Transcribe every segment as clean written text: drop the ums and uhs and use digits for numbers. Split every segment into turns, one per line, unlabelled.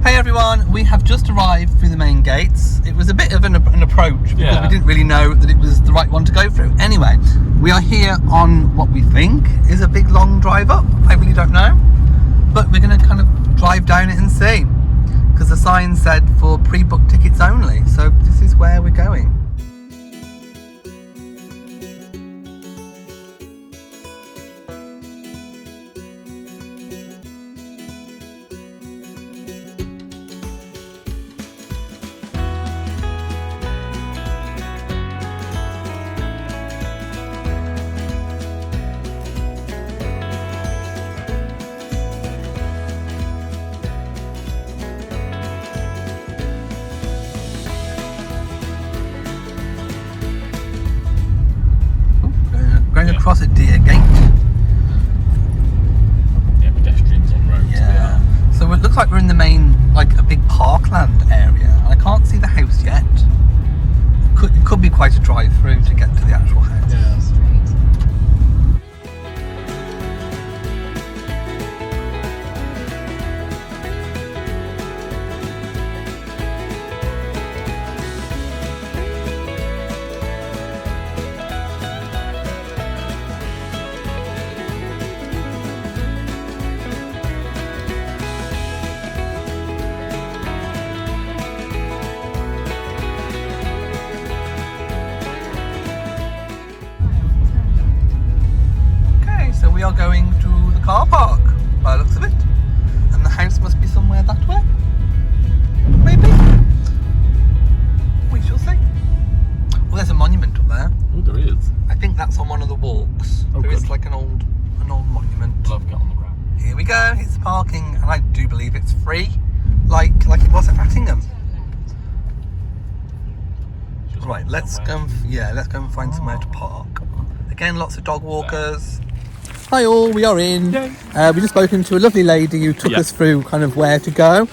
Hey everyone, we have just arrived through the main gates. It was a bit of an approach because we didn't really know that it was the right one to go through. Anyway, we are here on what we think is a big long drive up. I really don't know, but we're going to kind of drive down it and see, because the sign said for pre-booked tickets only. So this is where we're going. Across a deer gate.
Yeah, pedestrians on roads.
Yeah. So it looks like we're in the main, like a big Parkland area. I can't see the house yet. It could be quite a drive through to get to the actual house.
Yeah.
We are going to the car park by the looks of it, and the house must be somewhere that way, maybe. We shall see. Well, there's a monument up there.
Oh, there is.
I think that's on one of the walks.
Oh,
there is
good.
like an old monument.
Love get on the ground.
Here we go. It's parking, and I do believe it's free, like it was at Attingham. Right, let's go. Let's go and find somewhere to park. Again, lots of dog walkers. Hi all, we are in. We just spoken to a lovely lady who took us through kind of where to go.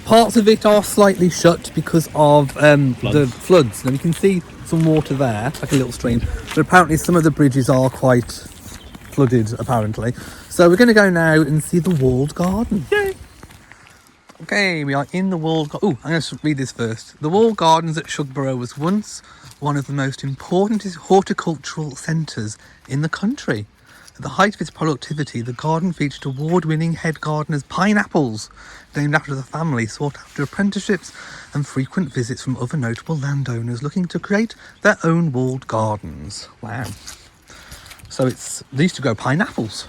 Parts of it are slightly shut because of the floods. Now you can see some water there, like a little stream, but apparently some of the bridges are quite flooded apparently. So we're going to go now and see the walled garden. Yay! Okay, we are in the walled garden. Oh, I'm going to read this first. The walled gardens at Shugborough was once one of the most important horticultural centres in the country. At the height of its productivity, the garden featured award-winning head gardeners' pineapples, named after the family, sought after apprenticeships and frequent visits from other notable landowners looking to create their own walled gardens. Wow. So they used to grow pineapples.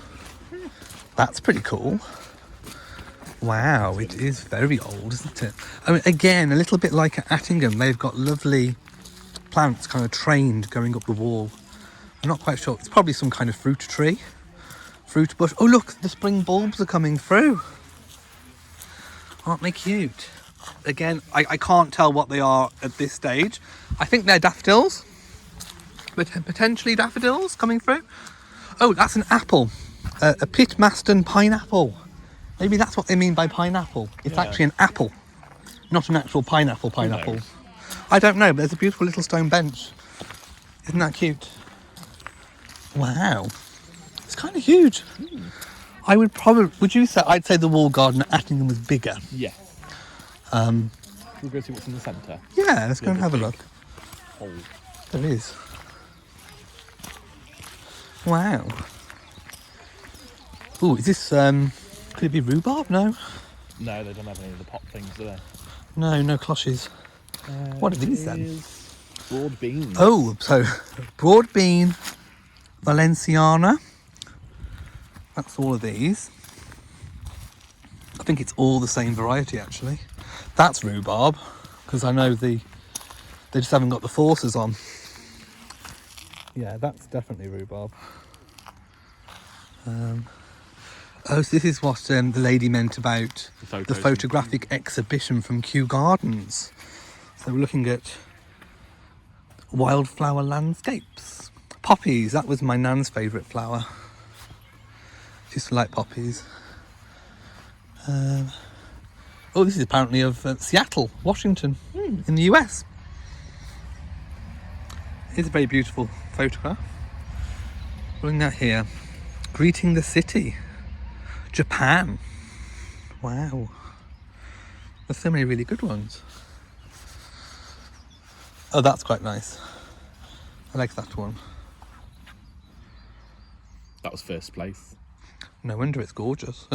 That's pretty cool. Wow, it is very old, isn't it? I mean, again, a little bit like at Attingham, they've got lovely plants kind of trained going up the wall. I'm not quite sure. It's probably some kind of fruit tree. Fruit bush. Oh, look, the spring bulbs are coming through. Aren't they cute? Again, I can't tell what they are at this stage. I think they're daffodils. But potentially daffodils coming through. Oh, that's an apple. A Pitmaston pineapple. Maybe that's what they mean by pineapple. It's actually an apple, not an actual pineapple. I don't know, but there's a beautiful little stone bench. Isn't that cute? Wow, it's kind of huge. I would probably, I'd say the wall garden at Attingham was bigger.
Yeah. We'll go see what's in the centre.
Yeah, let's go and have a look.
Hole.
There is. Wow. Oh, is this, could it be rhubarb? No.
No, they don't have any of the pot things, do they?
No cloches. What are these then?
Broad beans.
Oh, so broad bean, Valenciana. That's all of these. I think it's all the same variety actually. That's rhubarb, because I know they just haven't got the forces on. Yeah, that's definitely rhubarb. So this is what the lady meant about the photographic exhibition from Kew Gardens. So we're looking at wildflower landscapes. Poppies, that was my nan's favourite flower. She used to like poppies. Oh, this is apparently of Seattle, Washington, in the US. It's a very beautiful photograph. Looking at here, greeting the city, Japan. Wow. There's so many really good ones. Oh, that's quite nice. I like that one.
That was first place.
No wonder it's gorgeous.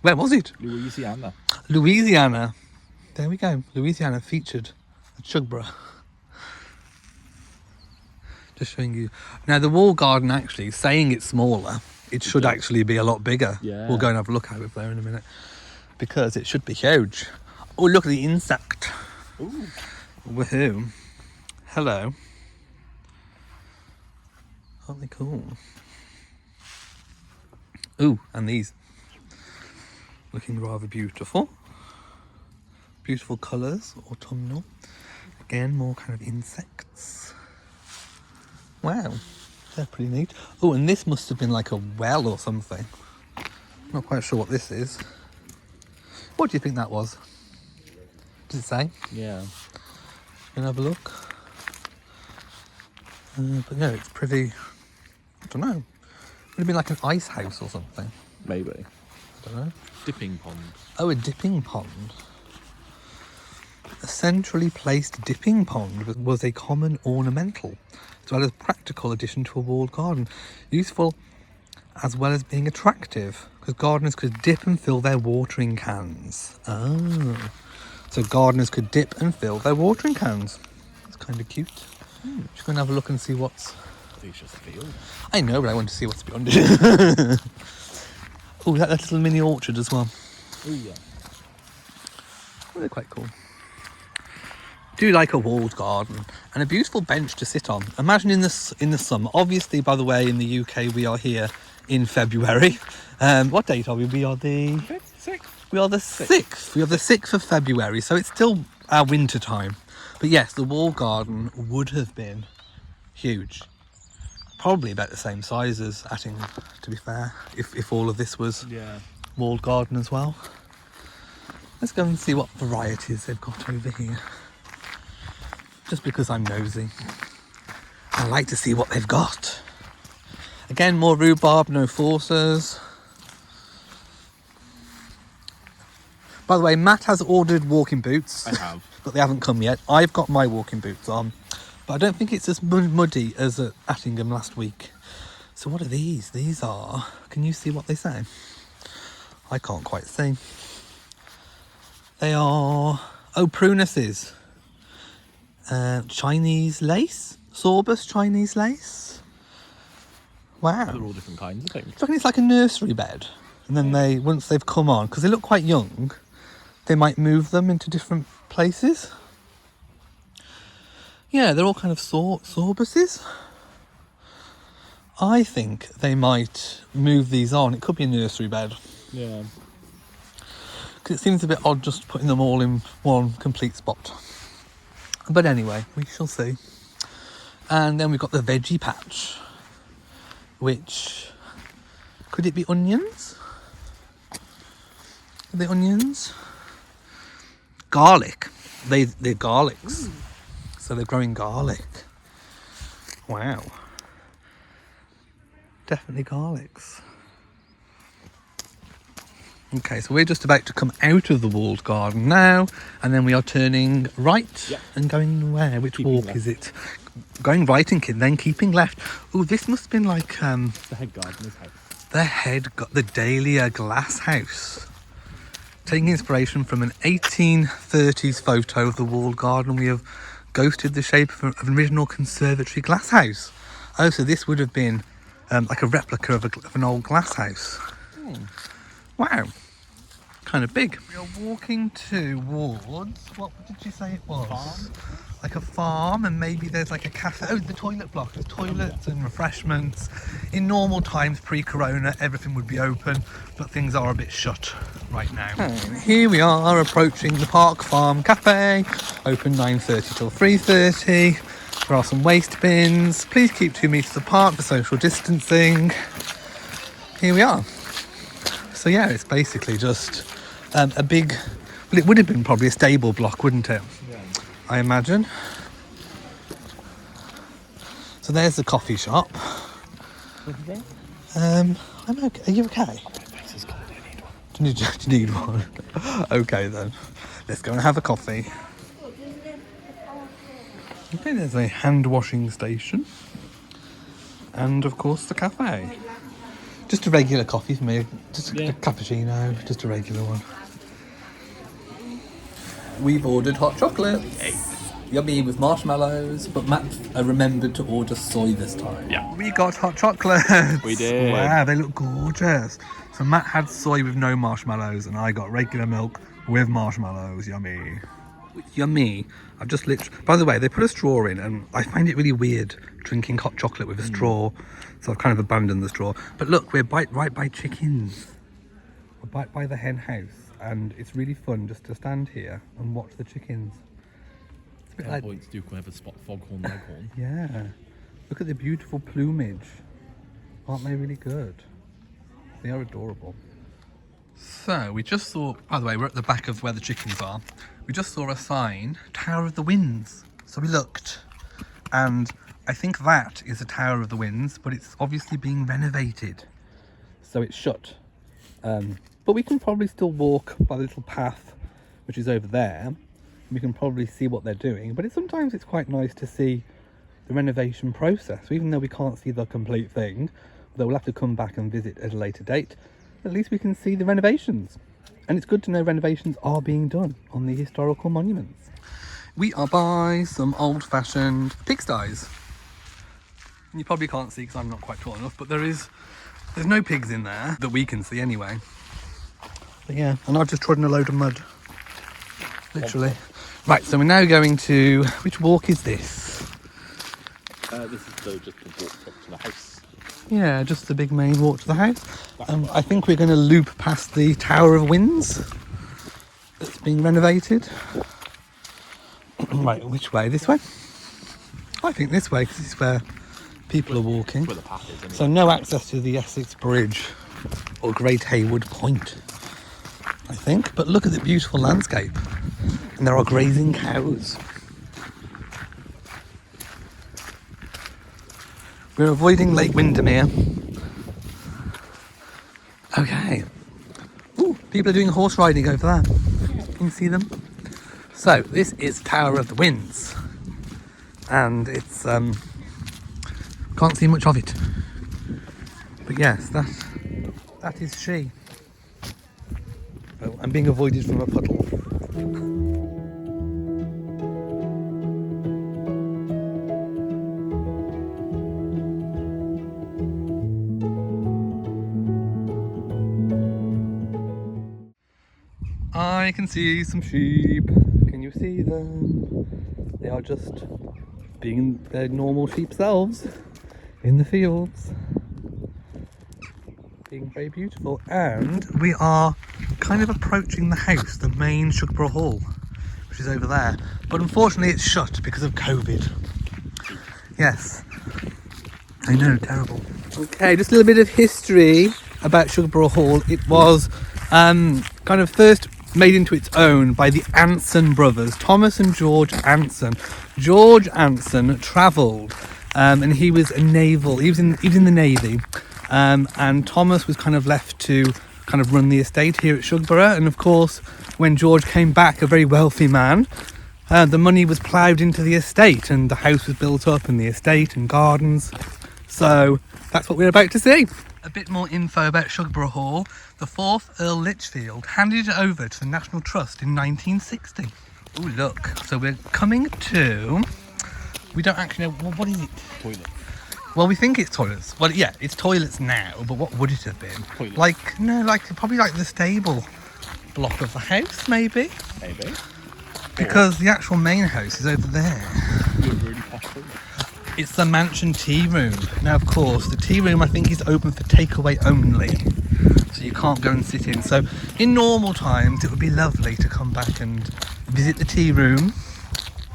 Where was it?
Louisiana.
Louisiana. There we go. Louisiana featured at Shugborough. Just showing you. Now the wall garden, actually, saying it's smaller, it should actually be a lot bigger.
Yeah.
We'll go and have a look at it there in a minute. Because it should be huge. Oh, look at the insect.
Ooh.
Woohoo. Hello. Aren't they cool? Ooh, and these. Looking rather beautiful. Beautiful colours, autumnal. Again, more kind of insects. Wow, they're pretty neat. Oh, and this must have been like a well or something. Not quite sure what this is. What do you think that was? Does it say?
Yeah.
Gonna have a look. But no, it's pretty. I don't know. Would have been like an ice house or something.
Maybe.
I don't know.
Dipping pond.
Oh, a dipping pond. A centrally placed dipping pond was a common ornamental, as well as practical addition to a walled garden. Useful as well as being attractive, because gardeners could dip and fill their watering cans. Oh. So gardeners could dip and fill their watering cans. That's kind of cute. Just going to have a look and see what's...
I think it's just a field.
I know, but I want to see what's beyond it. Oh, that little mini orchard as well.
Oh yeah.
Oh, they're quite cool. Do like a walled garden and a beautiful bench to sit on. Imagine in the summer. Obviously, by the way, in the UK we are here in February. What date are we? We are the
6th.
We are the 6th. We are the 6th of February, so it's still our winter time. But yes, the walled garden would have been huge. Probably about the same size as Atting, to be fair, if all of this was walled garden as well. Let's go and see what varieties they've got over here. Just because I'm nosy. I like to see what they've got. Again, more rhubarb, no forces. By the way, Matt has ordered walking boots.
I have.
But they haven't come yet. I've got my walking boots on. But I don't think it's as muddy as at Attingham last week. So what are these? These are... Can you see what they say? I can't quite see. They are... Oh, prunuses. Chinese lace? Sorbus Chinese lace? Wow.
They're all different kinds, I think.
I reckon it's like a nursery bed. And then they, once they've come on, because they look quite young, they might move them into different places. Yeah, they're all kind of sorbuses. I think they might move these on. It could be a nursery bed.
Yeah.
Because it seems a bit odd just putting them all in one complete spot. But anyway, we shall see. And then we've got the veggie patch, which... Could it be onions? Are they onions? Garlic. They're garlics. Ooh. So they're growing garlic. Wow. Definitely garlics. Okay, so we're just about to come out of the walled garden now, and then we are turning right and going where? Which keeping walk left. Is it? Going right and then keeping left. Oh, this must have been like...
the head gardener's house.
The Dahlia glass house. Taking inspiration from an 1830s photo of the walled garden, we have ghosted the shape of an original conservatory glass house. Oh, so this would have been like a replica of an old glass house. Wow. Kind of big. We are walking towards, what did you say it was?
Farm.
Like a farm, and maybe there's like a cafe. Oh, the toilet block. There's toilets and refreshments. In normal times, pre-corona, everything would be open, but things are a bit shut right now. And here we are approaching the Park Farm Cafe, open 9:30 till 3:30. There are some waste bins. Please keep 2 metres apart for social distancing. Here we are. So yeah, it's basically just a big... Well, it would have been probably a stable block, wouldn't it? Yeah. I imagine. So there's the coffee shop. I'm okay. Are you okay? Do you need one? Okay then, let's go and have a coffee. Okay, there's a hand washing station. And of course the cafe. Just a regular coffee for me, just a cappuccino, just a regular one. We've ordered hot chocolate. Yummy with marshmallows, but Matt remembered to order soy this time.
Yeah.
We got hot chocolate.
We did.
Wow, they look gorgeous. So Matt had soy with no marshmallows, and I got regular milk with marshmallows. Yummy. Yummy. I've just literally... By the way, they put a straw in, and I find it really weird drinking hot chocolate with a straw, so I've kind of abandoned the straw. But look, we're right by chickens. We're right by the hen house, and it's really fun just to stand here and watch the chickens. It's a bit like...
Points do have a spot foghorn leghorn.
Yeah. Look at the beautiful plumage. Aren't they really good? They are adorable. So, we just saw... By the way, we're at the back of where the chickens are. We just saw a sign, Tower of the Winds. So we looked, and I think that is a Tower of the Winds, but it's obviously being renovated. So it's shut. But we can probably still walk by the little path, which is over there. We can probably see what they're doing, but sometimes it's quite nice to see the renovation process. Even though we can't see the complete thing, though we'll have to come back and visit at a later date, at least we can see the renovations. And it's good to know renovations are being done on the historical monuments. We are by some old-fashioned pigsties. You probably can't see because I'm not quite tall enough, but there's no pigs in there that we can see anyway. But yeah, and I've just trodden a load of mud. Literally. Right, so we're now going to... Which walk is this?
This is just the walk up to the house.
Yeah, just the big main walk to the house. I think we're going to loop past the Tower of Winds that's being renovated. Right, which way? This way? I think this way, because this is where people are walking.
Where the path is, anyway.
So no access to the Essex Bridge or Great Haywood Point, I think. But look at the beautiful landscape. And there are grazing cows. We're avoiding Lake Windermere. Okay. Ooh, people are doing horse riding over there. Can you see them? So, this is Tower of the Winds. And it's, can't see much of it. But yes, that is she. Oh, I'm being avoided from a puddle. I can see some sheep. Can you see them? They are just being their normal sheep selves in the fields. Being very beautiful. And we are kind of approaching the house, the main Shugborough Hall, which is over there. But unfortunately it's shut because of COVID. Yes. I know, terrible. Okay, just a little bit of history about Shugborough Hall. It was kind of first made into its own by the Anson brothers, Thomas and George Anson. George Anson travelled and he was a naval, he was in the Navy, and Thomas was kind of left to kind of run the estate here at Shugborough. And of course, when George came back, a very wealthy man, the money was ploughed into the estate and the house was built up and the estate and gardens. So that's what we're about to see. A bit more info about Shugborough Hall. The 4th Earl Lichfield handed it over to the National Trust in 1960. Oh, look. So we're coming to... We don't actually know... Well, what is it?
Toilet.
Well, we think it's toilets. Well, yeah, it's toilets now, but what would it have been?
Toilet.
Probably like the stable block of the house, maybe?
Maybe.
Because the actual main house is over there.
You're really possible.
It's the mansion tea room. Now, of course, the tea room I think is open for takeaway only, so you can't go and sit in. So in normal times, it would be lovely to come back and visit the tea room.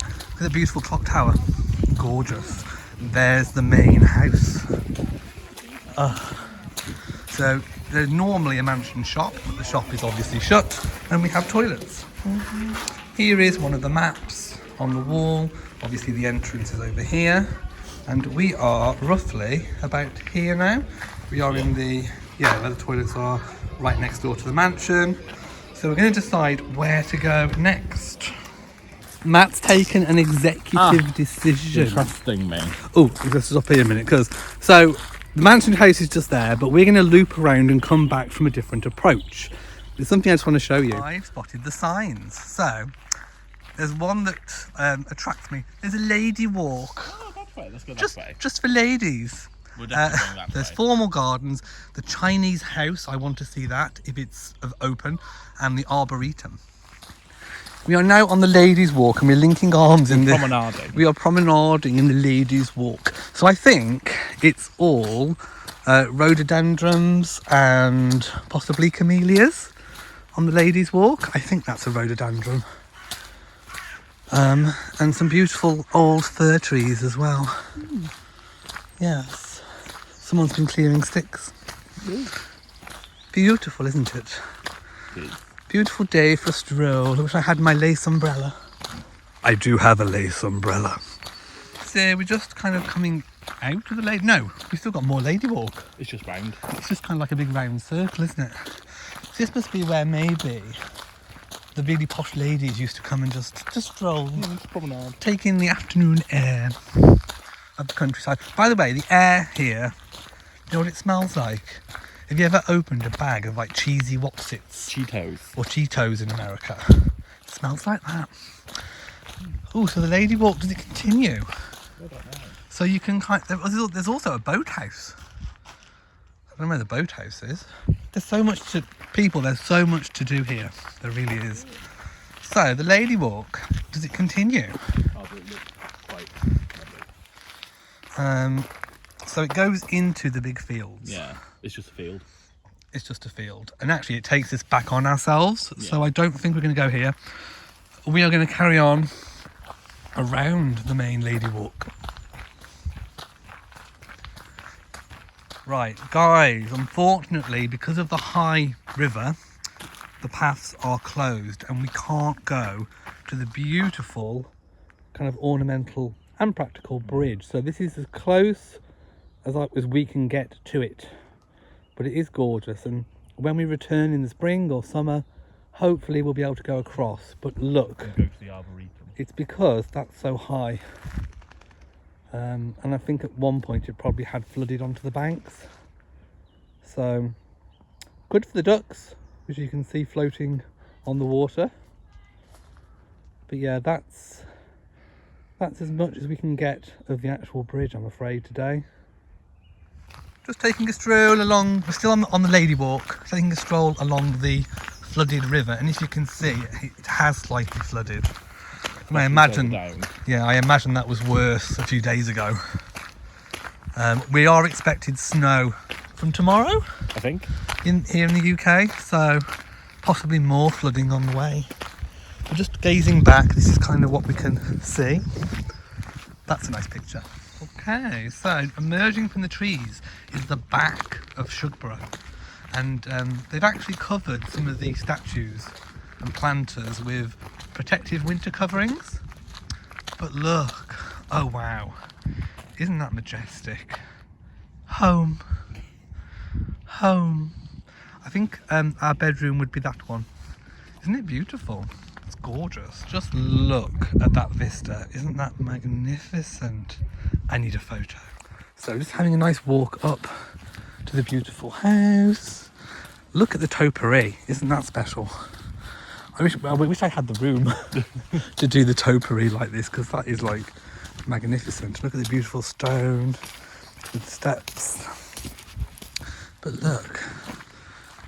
Look at the beautiful clock tower. Gorgeous. There's the main house. So there's normally a mansion shop, but the shop is obviously shut, and we have toilets. Here is one of the maps on the wall. Obviously the entrance is over here, and we are roughly about here now. We are in the yeah, where the toilets are, right next door to the mansion. So we're going to decide where to go next. Matt's taken an executive decision.
Trusting me.
Oh, let's stop here a minute, because so the mansion house is just there, but we're going to loop around and come back from a different approach. There's something I just want to show you. I've spotted the signs. So there's one that attracts me. There's a lady walk.
Oh, that way. Let's go that way.
Just for ladies.
We're definitely going that
There's
way.
formal gardens, the Chinese house. I want to see that if it's open, and the arboretum. We are now on the ladies' walk, and we're linking arms in the
Promenading.
We are promenading in the ladies' walk. So I think it's all rhododendrons and possibly camellias on the ladies' walk. I think that's a rhododendron. And some beautiful old fir trees as well. Yes. Someone's been clearing sticks. Beautiful, isn't it?
It is.
Beautiful day for a stroll. I wish I had my lace umbrella. I do have a lace umbrella. So we're just kind of coming out of the lady. No, we've still got more lady walk.
It's just round.
It's just kind of like a big round circle, isn't it? So this must be where maybe the really posh ladies used to come and just stroll,
It's promenade.
take in the afternoon air of the countryside. By the way, the air here, you know what it smells like? Have you ever opened a bag of like cheesy Wotsits?
Cheetos.
Or Cheetos in America? It smells like that. Oh, so the lady walk, does it continue?
I don't know.
So you can there's also a boathouse. I don't know where the boathouse is. There's so much there's so much to do here. There really is. So the lady walk, does it continue?
Oh, but it looks quite lovely.
So it goes into the big fields.
Yeah, it's just a field.
It's just a field. And actually it takes us back on ourselves.
Yeah.
So I don't think we're going to go here. We are going to carry on around the main lady walk. Right, guys, unfortunately, because of the high river, the paths are closed and we can't go to the beautiful kind of ornamental and practical bridge. So this is as close as we can get to it. But it is gorgeous, and when we return in the spring or summer, hopefully we'll be able to go across. But look,
Go to the arboretum.
it's because that's so high. And I think at one point it probably had flooded onto the banks. So good for the ducks, which you can see floating on the water. But yeah, that's as much as we can get of the actual bridge, I'm afraid, today. Just taking a stroll along, we're still on the lady walk, taking a stroll along the flooded river, and as you can see, it has slightly flooded. And I imagine, I imagine that was worse a few days ago. We are expected snow from tomorrow,
I think.
here in the UK, so possibly more flooding on the way. But just gazing back, this is kind of what we can see. That's a nice picture. Okay, so emerging from the trees is the back of Shugborough, and they've actually covered some of the statues and planters with protective winter coverings. But look, oh wow, isn't that majestic? Home. I think our bedroom would be that one. Isn't it beautiful? It's gorgeous. Just look at that vista. Isn't that magnificent? I need a photo. So just having a nice walk up to the beautiful house. Look at the topiary. Isn't that special? I wish I had the room to do the topiary like this, because that is like magnificent. Look at the beautiful stone with steps. But look,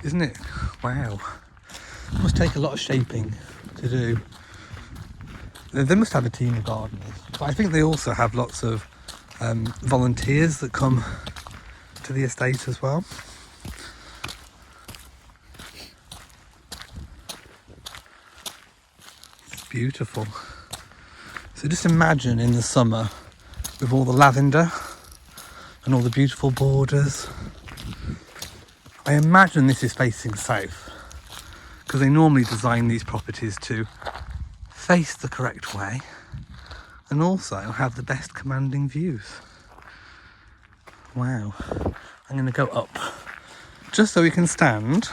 isn't it? Wow. It must take a lot of shaping to do. They must have a team of gardeners. But I think they also have lots of volunteers that come to the estate as well. It's beautiful. So just imagine in the summer with all the lavender and all the beautiful borders. I imagine this is facing south, because they normally design these properties to face the correct way and also have the best commanding views. Wow. I'm going to go up just so we can stand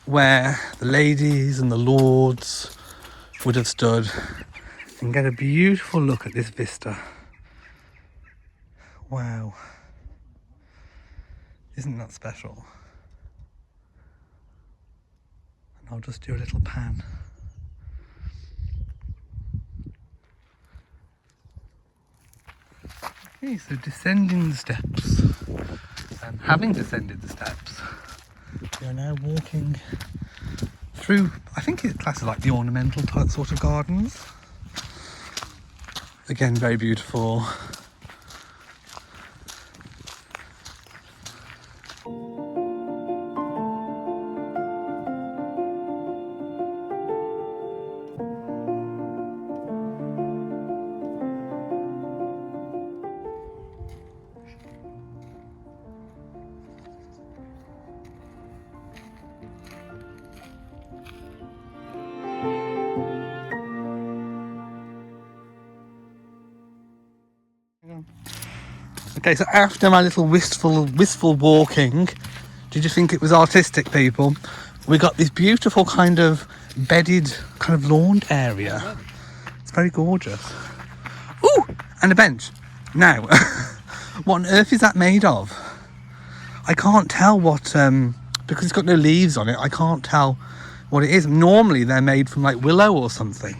where the ladies and the lords would have stood and get a beautiful look at this vista. Wow. Isn't that special? And I'll just do a little pan. Okay, so descending the steps, and having descended the steps, we are now walking through, I think it's classed as like the ornamental type sort of gardens. Again, very beautiful. Okay, so after my little wistful walking, did you think it was artistic, people? We got this beautiful kind of bedded, kind of lawned area. It's very gorgeous. Ooh, and a bench. Now, what on earth is that made of? I can't tell what, because it's got no leaves on it, I can't tell what it is. Normally they're made from like willow or something,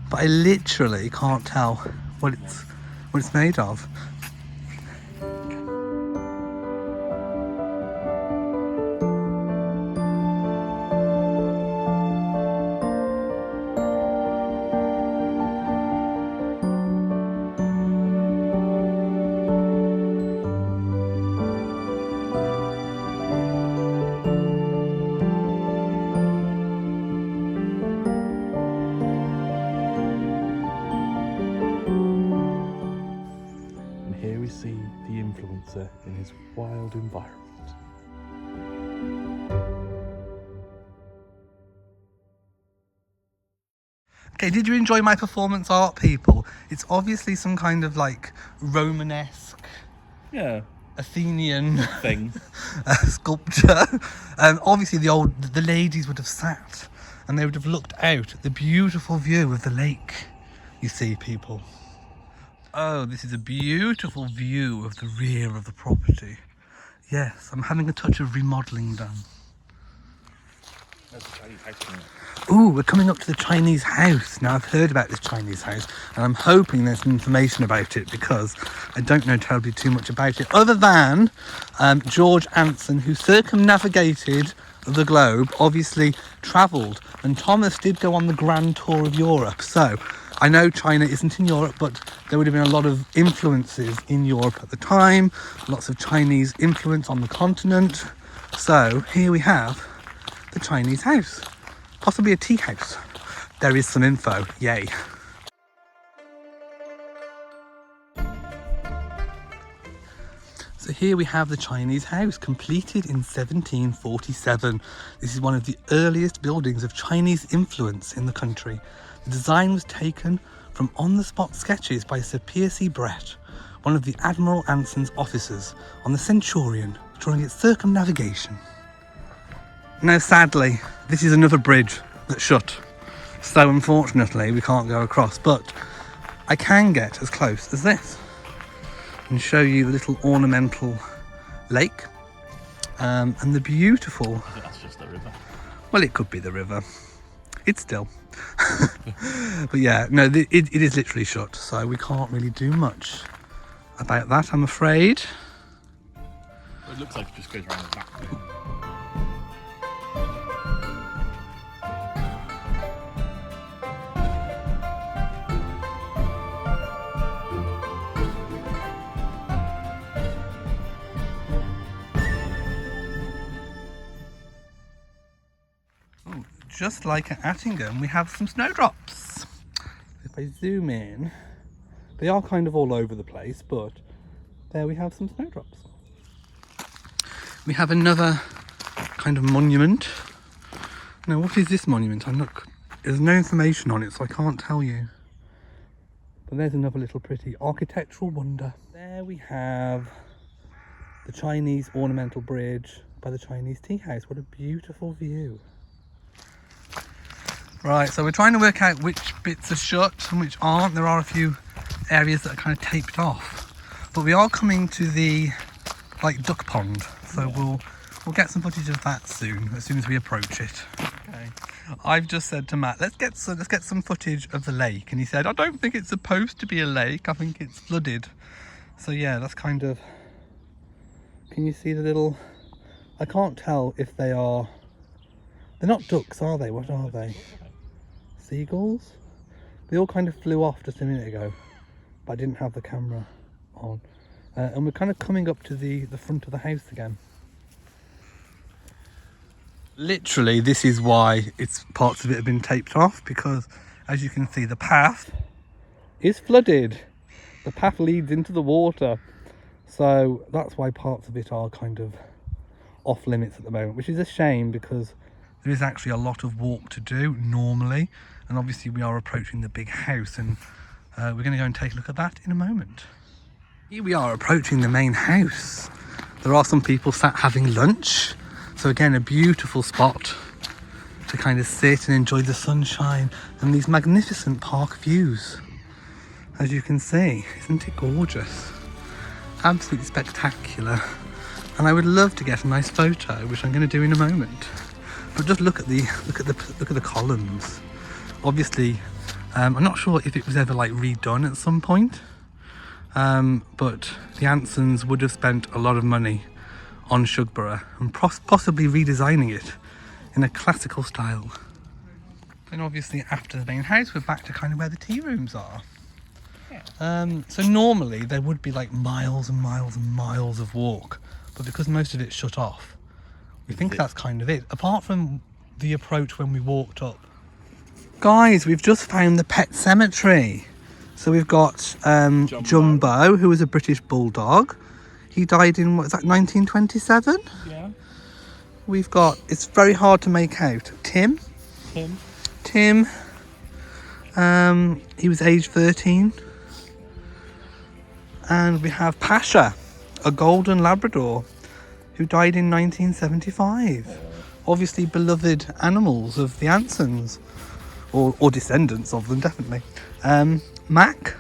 but I literally can't tell what it's made of.
Here we see the influencer in his wild environment.
Okay, did you enjoy my performance art, people? It's obviously some kind of like Romanesque,
Yeah,
Athenian
thing.
sculpture. Obviously the ladies would have sat and they would have looked out at the beautiful view of the lake. You see, people. Oh, this is a beautiful view of the rear of the property. Yes, I'm having a touch of remodelling done.
That's a Chinese house, isn't it?
Ooh, we're coming up to the Chinese house. Now, I've heard about this Chinese house and I'm hoping there's some information about it because I don't know terribly too much about it other than George Anson, who circumnavigated the globe, obviously travelled, and Thomas did go on the grand tour of Europe. So I know China isn't in Europe, but there would have been a lot of influences in Europe at the time, lots of Chinese influence on the continent. So here we have the Chinese house. Possibly a tea house. There is some info, yay. So here we have the Chinese house, completed in 1747. This is one of the earliest buildings of Chinese influence in the country. The design was taken from on-the-spot sketches by Sir Percy Brett, one of the Admiral Anson's officers on the Centurion during its circumnavigation. Now, sadly, this is another bridge that's shut. So unfortunately, we can't go across, but I can get as close as this and show you the little ornamental lake and the beautiful...
I think that's just the river.
Well, it could be the river. It's still. But yeah, no, it is literally shut, so we can't really do much about that, I'm afraid.
It looks like it just goes around the back.
Just like at Attingham, we have some snowdrops. If I zoom in, they are kind of all over the place, but there we have some snowdrops. We have another kind of monument. Now, what is this monument? There's no information on it, so I can't tell you. But there's another little pretty architectural wonder. There we have the Chinese ornamental bridge by the Chinese tea house. What a beautiful view. Right, so we're trying to work out which bits are shut and which aren't. There are a few areas that are kind of taped off, but we are coming to the duck pond, so we'll get some footage of that soon, as soon as we approach it. Okay. I've just said to Matt, let's get some footage of the lake, and he said, I don't think it's supposed to be a lake, I think it's flooded. So yeah, that's kind of, can you see the little, I can't tell if they're not ducks, are they? What are they? Seagulls? They all kind of flew off just a minute ago, but I didn't have the camera on. And we're kind of coming up to the front of the house again. Literally, this is why parts of it have been taped off, because as you can see, the path is flooded. The path leads into the water, so that's why parts of it are kind of off limits at the moment, which is a shame, because there is actually a lot of walk to do normally, and obviously we are approaching the big house, and we're going to go and take a look at that in a moment. Here we are approaching the main house. There are some people sat having lunch. So again, a beautiful spot to kind of sit and enjoy the sunshine and these magnificent park views. As you can see, isn't it gorgeous? Absolutely spectacular. And I would love to get a nice photo, which I'm going to do in a moment. But just look at the columns. Obviously, I'm not sure if it was ever redone at some point, but the Ansons would have spent a lot of money on Shugborough and possibly redesigning it in a classical style. And obviously after the main house, we're back to kind of where the tea rooms are. Yeah. So normally there would be miles and miles and miles of walk, but because most of it's shut off, we think that's kind of it, apart from the approach when we walked up. Guys, we've just found the pet cemetery. So we've got Jumbo, who was a British bulldog. He died in, what is that, 1927? Yeah. We've got, it's very hard to make out, Tim. He was aged 13. And we have Pasha, a golden Labrador, who died in 1975. Obviously beloved animals of the Ansons, or descendants of them, definitely. Mac,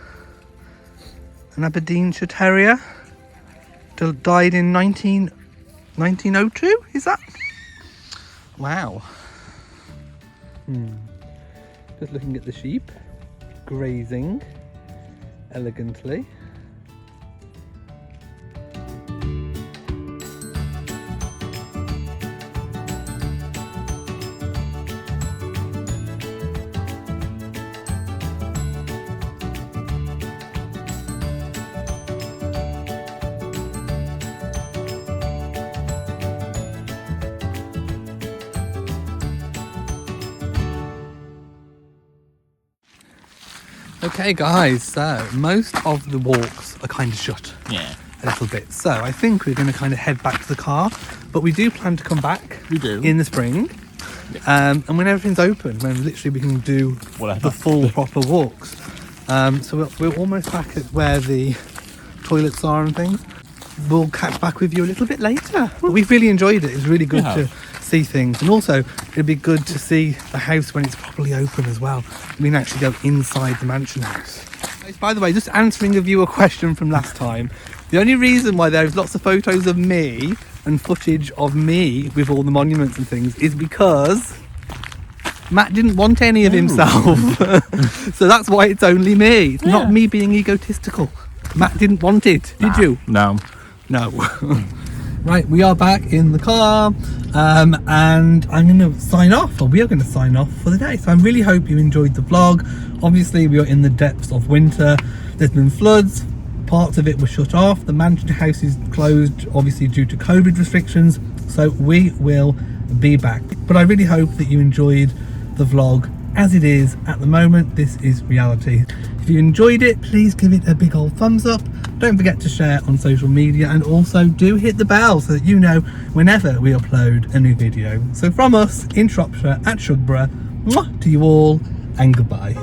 an Aberdeenshire Terrier, died in 1902, is that? Wow. Just looking at the sheep, grazing elegantly. Okay guys, so most of the walks are kind of shut. Yeah. A little bit. So I think we're going to kind of head back to the car, but we do plan to come back. We do. In the spring. Yeah. And when everything's open, when literally we can do the full proper walks. So we're almost back at where the toilets are and things. We'll catch back with you a little bit later. But we've really enjoyed it. It's really good to see things, and also it'd be good to see the house when it's properly open as well. We can actually go inside the mansion house. By the way, just answering a viewer question from last time, the only reason why there's lots of photos of me and footage of me with all the monuments and things is because Matt didn't want any of himself. So that's why it's only me. It's not me being egotistical. Matt didn't want it, did you? No. Right, we are back in the car, and I'm going to sign off, or we are going to sign off for the day. So I really hope you enjoyed the vlog. Obviously, we are in the depths of winter. There's been floods. Parts of it were shut off. The mansion house is closed, obviously due to COVID restrictions. So we will be back. But I really hope that you enjoyed the vlog as it is at the moment. This is reality. If you enjoyed it, please give it a big old thumbs up. Don't forget to share on social media, and also do hit the bell so that you know whenever we upload a new video. So from us in Shropshire at Shugborough, to you all, and goodbye.